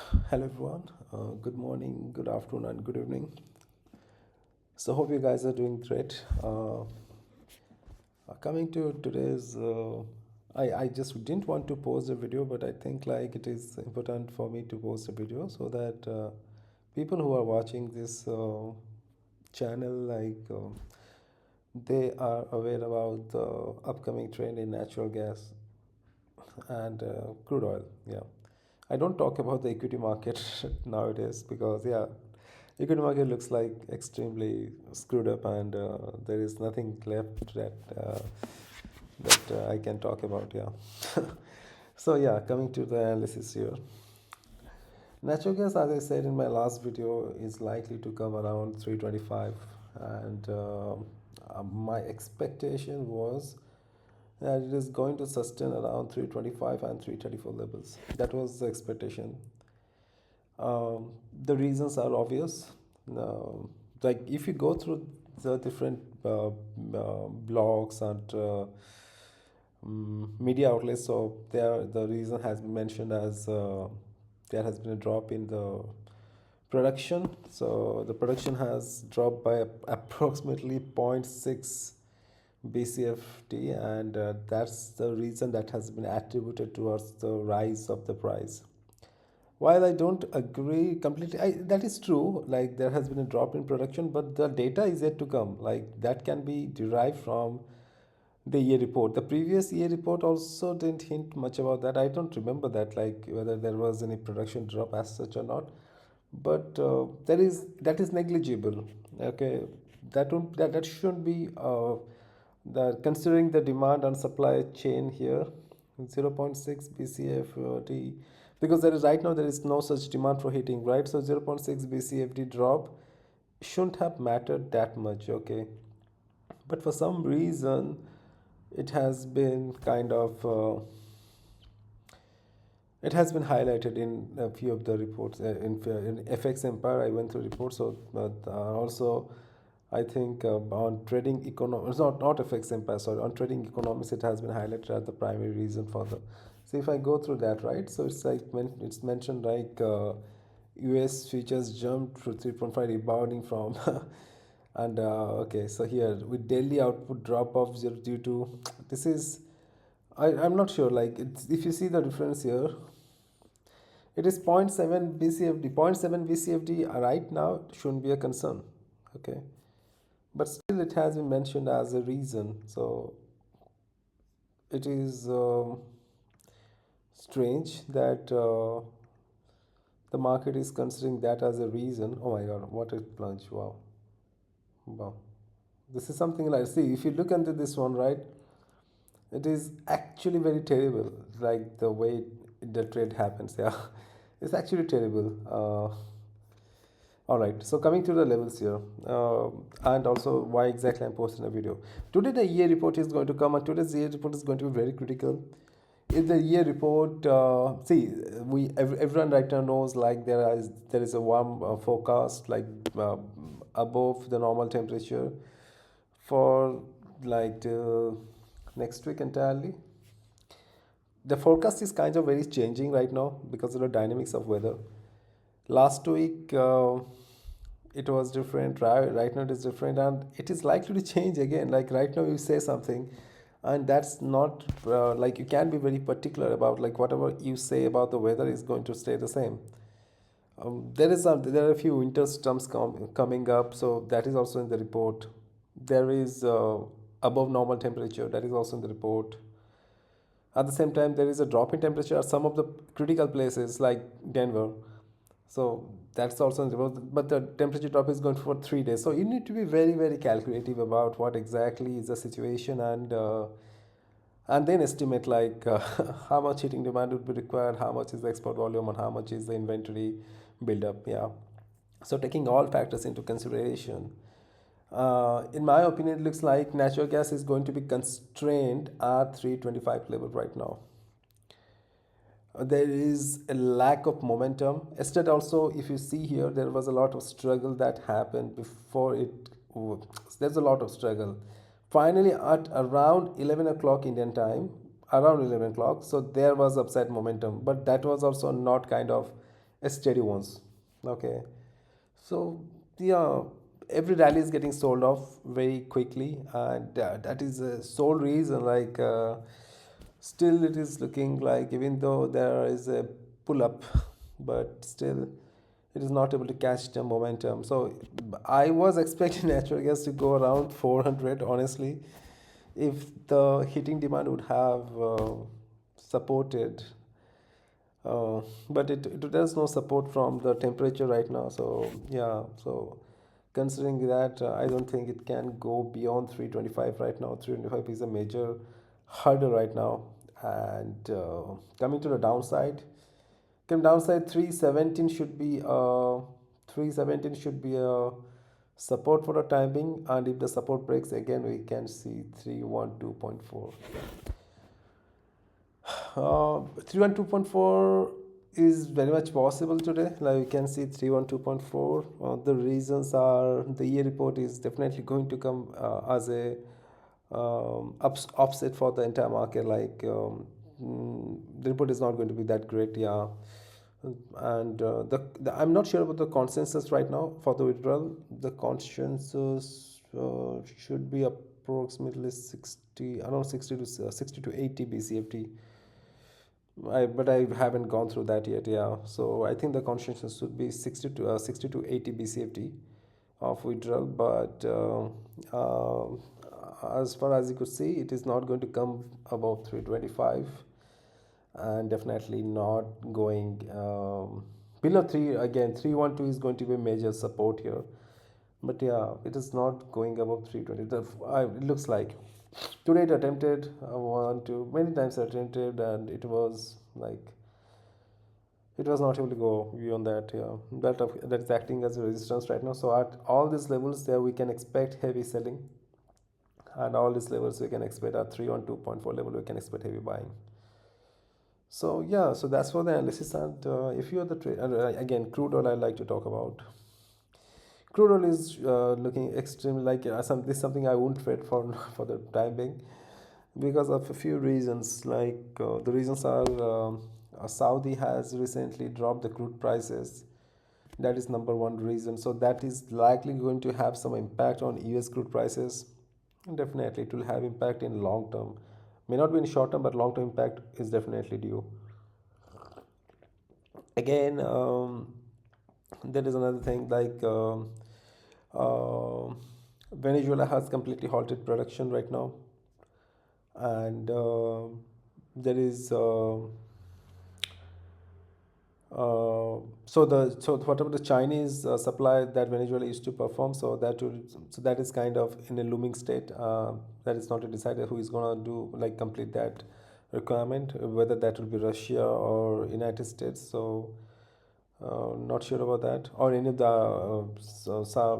Hello everyone. Good morning, good afternoon, and good evening. So hope you guys are doing great. Coming to today's, I just didn't want to post a video, but I think like it is important for me to post a video so that people who are watching this channel they are aware about the upcoming trend in natural gas and crude oil. Yeah, I don't talk about the equity market nowadays because yeah, equity market looks like extremely screwed up and there is nothing left that I can talk about. Yeah. So yeah, coming to the analysis here. Natural gas, as I said in my last video, is likely to come around 325, and my expectation was that it is going to sustain around 325 and 334 levels. That was the expectation. The reasons are obvious. Like if you go through the different blogs and media outlets, so there the reason has been mentioned as there has been a drop in the production. So the production has dropped by approximately zero point 0.6 BCFT, and that's the reason that has been attributed towards the rise of the price. While I don't agree completely, that is true. Like there has been a drop in production, but the data is yet to come. Like that can be derived from the year report. The previous year report also didn't hint much about that. I don't remember that, like whether there was any production drop as such or not. But that is negligible. Okay, that shouldn't be the considering the demand and supply chain here. 0 0.6 BCFD, because there is right now there is no such demand for heating, right? So 0 0.6 BCFD drop shouldn't have mattered that much, okay? But for some reason it has been kind of it has been highlighted in a few of the reports. In FX Empire, I went through reports. So, but also, I think on trading economics, not FX Empire, sorry, on trading economics, it has been highlighted as the primary reason for the. So if I go through that, right? So it's like it's mentioned like U.S. futures jumped to 3.5, rebounding from. And okay, so here with daily output drop off due to this is I'm not sure, like it's, if you see the difference here, it is zero point 0.7 BCFD. Zero point 0.7 BCFD right now shouldn't be a concern. Okay. But still, it has been mentioned as a reason. So it is strange that the market is considering that as a reason. Oh my god, what a plunge! Wow. Wow. This is something like, see, if you look into this one, right, it is actually very terrible, like the way the trade happens. Yeah, it's actually terrible. All right, so coming to the levels here, and also why exactly I'm posting a video. Today the year report is going to come, and today's year report is going to be very critical. In the year report, see, everyone right now knows like there is a warm forecast, like above the normal temperature for like next week entirely. The forecast is kind of very changing right now because of the dynamics of weather. Last week it was different, right now it is different, and it is likely to change again. Like right now you say something, and that's not like you can be very particular about like whatever you say about the weather is going to stay the same. There are a few winter storms coming up, so that is also in the report. There is above normal temperature, that is also in the report. At the same time, there is a drop in temperature at some of the critical places like Denver. So that's also in the report. But the temperature drop is going for 3 days. So you need to be very, very calculative about what exactly is the situation, and then estimate like how much heating demand would be required, how much is the export volume, and how much is the inventory buildup. Yeah. So taking all factors into consideration, in my opinion, it looks like natural gas is going to be constrained at 325 level right now. There is a lack of momentum. Yesterday also, if you see here, there was a lot of struggle that happened before it. There's a lot of struggle. Finally, at around 11 o'clock Indian time, around 11 o'clock, so there was upside momentum, but that was also not kind of steady ones. Okay, so yeah, every rally is getting sold off very quickly, and that is the sole reason. Still, it is looking like even though there is a pull up, but still, it is not able to catch the momentum. So I was expecting natural gas to go around 400. Honestly, if the heating demand would have supported, but it does no support from the temperature right now. So yeah, so considering that, I don't think it can go beyond 325 right now. 325 is a major hurdle right now. And coming to the downside, 317 should be 317 should be a support for the time being, and if the support breaks again, we can see 312.4. 312.4 is very much possible today. Like you can see 312.4. The reasons are the year report is definitely going to come as a offset for the entire market. The report is not going to be that great, yeah. And I'm not sure about the consensus right now for the withdrawal. The consensus should be approximately 60, around 60 to 60 to 80 BCFT. But I haven't gone through that yet. Yeah, so I think the consensus should be 60 to 80 BCFT of withdrawal. But as far as you could see, it is not going to come above 325, and definitely not going below 3 again. 312 is going to be a major support here, but yeah, it is not going above 320. It looks like today it attempted one to many times attempted, and it was like it was not able to go beyond that. Yeah, that's acting as a resistance right now. So at all these levels there, we can expect heavy selling, and all these levels we can expect at 312.4 level, we can expect heavy buying. So yeah, so that's for the analysis. And if you are the trade, again, crude oil I like to talk about. Crude oil is looking extremely like this is something I won't trade for for the time being, because of a few reasons. The reasons are Saudi has recently dropped the crude prices. That is number one reason. So that is likely going to have some impact on US crude prices. Definitely, it will have impact in long term. May not be in short term, but long term impact is definitely due. Again, there is another thing uh, Venezuela has completely halted production right now, and there is so whatever the Chinese supply that Venezuela used to perform, so that is kind of in a looming state. That is not decided who is gonna do like complete that requirement, whether that will be Russia or United States. So not sure about that, or any of the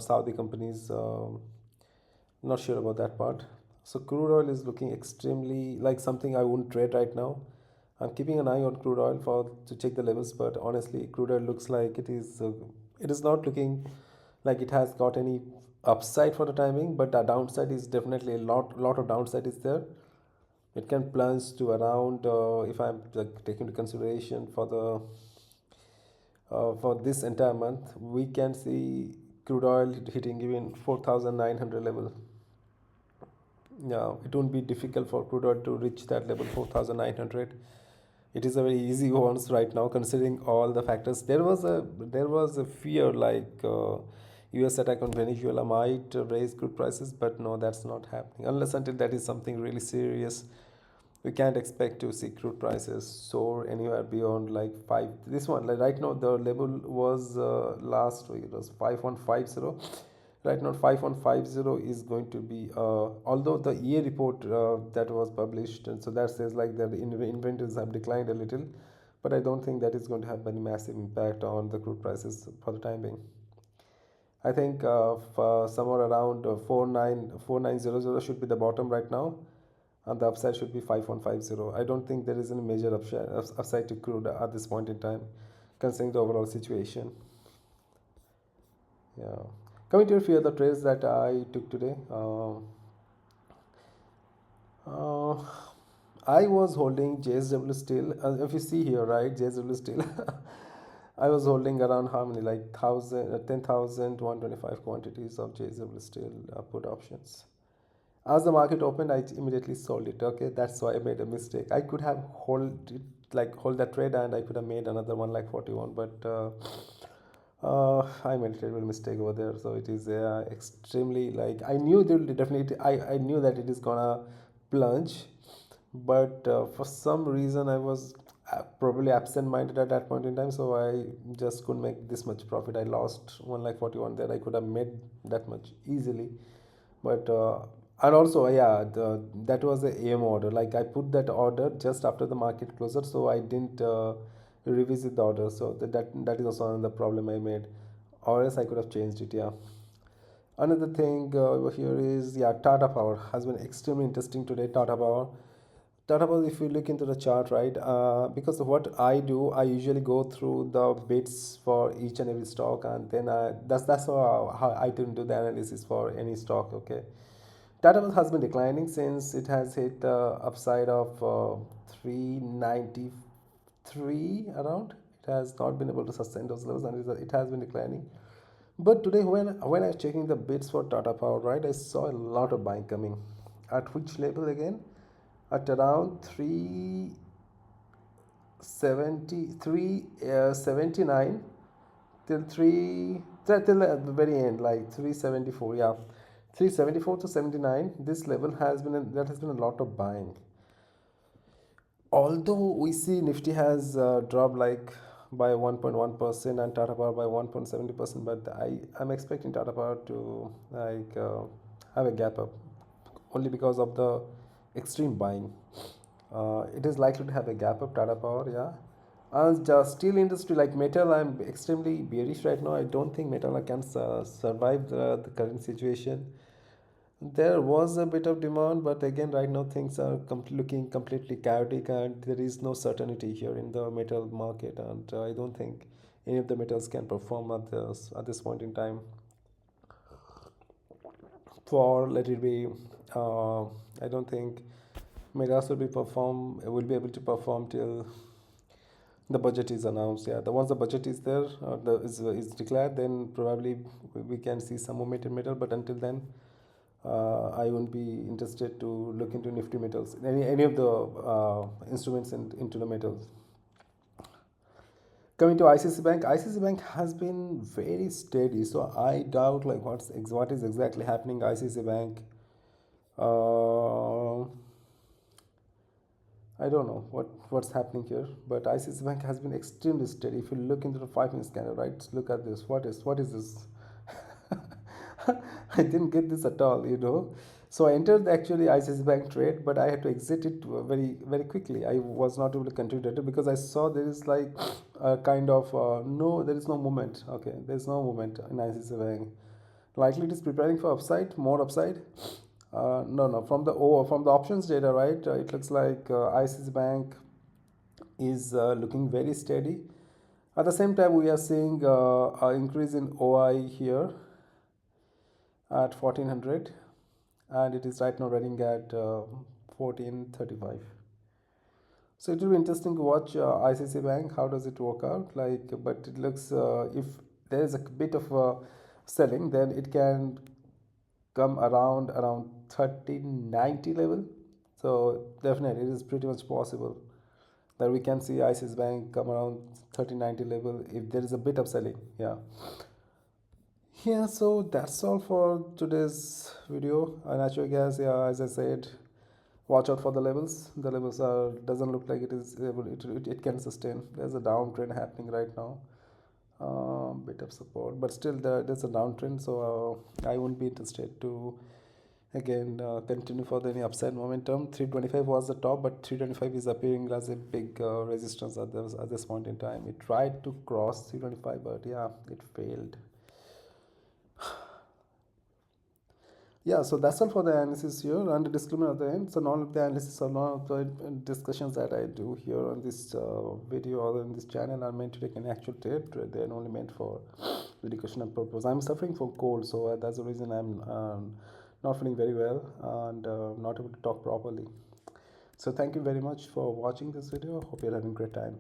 Saudi companies. Not sure about that part. So crude oil is looking extremely like something I wouldn't trade right now. I'm keeping an eye on crude oil for to check the levels, but honestly, crude oil looks like it is not looking like it has got any upside for the timing, but the downside is definitely a lot of downside is there. It can plunge to around if I'm like, taking into consideration for this entire month, we can see crude oil hitting even 4,900 level. Yeah, it won't be difficult for crude oil to reach that level 4,900. It is a very easy ones right now considering all the factors. There was a fear US attack on Venezuela might raise crude prices, but no, that's not happening unless until that is something really serious. We can't expect to see crude prices soar anywhere beyond like five. This one, like right now, the level was last week it was 5150. Right now, 5150 is going to be although the year report that was published, and so that says like that the inventories have declined a little, but I don't think that is going to have any massive impact on the crude prices for the time being. I think for somewhere around 4900 should be the bottom right now, and the upside should be 5150. I don't think there is any major upside to crude at this point in time, considering the overall situation. Yeah. Coming to a few other trades that I took today. Uh, I was holding JSW Steel. If you see here, right, JSW Steel. I was holding around how many, like 10,125 quantities of JSW Steel put options. As the market opened, I immediately sold it. Okay, that's why I made a mistake. I could have hold it, like hold that trade, and I could have made another one like 41, but I made a terrible mistake over there. So it is extremely, like, I knew there will definitely, I knew that it is gonna plunge, but for some reason I was probably absent-minded at that point in time, so I just couldn't make this much profit. I lost one like 41 there. I could have made that much easily, but and also yeah, that was a AM order. Like I put that order just after the market closure, so I didn't revisit the order. So that is also another problem I made, or else I could have changed it. Yeah. Another thing over here is, yeah, Tata Power has been extremely interesting today. Tata Power. Tata Power, if you look into the chart, right? Because what I do, I usually go through the bits for each and every stock, and then that's how I can do the analysis for any stock. Okay. Tata Power has been declining since it has hit the upside of 393 around. It has not been able to sustain those levels, and it has been declining. But today, when I was checking the bids for Tata Power, right, I saw a lot of buying coming. At which level again? At around 373 79 till 3 till at the very end, like 374. Yeah, 374 to 79. This level has been that has been a lot of buying. Although we see Nifty has dropped like by 1.1% and Tata Power by 1.70%, but I'm expecting Tata Power to like have a gap up only because of the extreme buying. It is likely to have a gap up, Tata Power, yeah. And steel industry, like metal, I'm extremely bearish right now. I don't think metal can survive the current situation. There was a bit of demand, but again, right now things are looking completely chaotic, and there is no certainty here in the metal market. And I don't think any of the metals can perform at this point in time. For let it be, I don't think metals will be able to perform till the budget is announced. Yeah, the once the budget is there, is declared, then probably we can see some movement in metal. But until then, I won't be interested to look into Nifty metals, any of the instruments into the metals. Coming to ICICI Bank, ICICI Bank has been very steady, so I doubt like what is exactly happening ICICI Bank. Uh, I don't know what's happening here, but ICICI Bank has been extremely steady. If you look into the 5 minute scanner, right, look at this. What is this? I didn't get this at all. So I entered actually ICICI Bank trade, but I had to exit it very very quickly. I was not able to continue it because I saw there is like a kind of no, there is no movement. Okay, there is no movement in ICICI Bank. Likely it is preparing for upside, more upside. No, from the options data, right? It looks like ICICI Bank is looking very steady. At the same time, we are seeing an increase in OI here at 1400, and it is right now running at 1435. So it will be interesting to watch ICICI Bank. How does it work out? Like, but it looks if there is a bit of selling, then it can come around 1390 level. So definitely, it is pretty much possible that we can see ICICI Bank come around 1390 level if there is a bit of selling. Yeah. Yeah, so that's all for today's video. Natural gas, yeah, as I said, watch out for the levels. The levels are doesn't look like it is able it can sustain. There's a downtrend happening right now. Bit of support, but still there's a downtrend, so I won't be interested to again continue for any upside momentum. 325 was the top, but 325 is appearing as a big resistance at this point in time. It tried to cross 325, but yeah, it failed. Yeah, so that's all for the analysis here, and the disclaimer at the end. So none of the analysis or none of the discussions that I do here on this video or in this channel are meant to take an actual trade. They're only meant for educational purpose. I'm suffering from cold, so that's the reason I'm not feeling very well and not able to talk properly. So thank you very much for watching this video. Hope you're having a great time.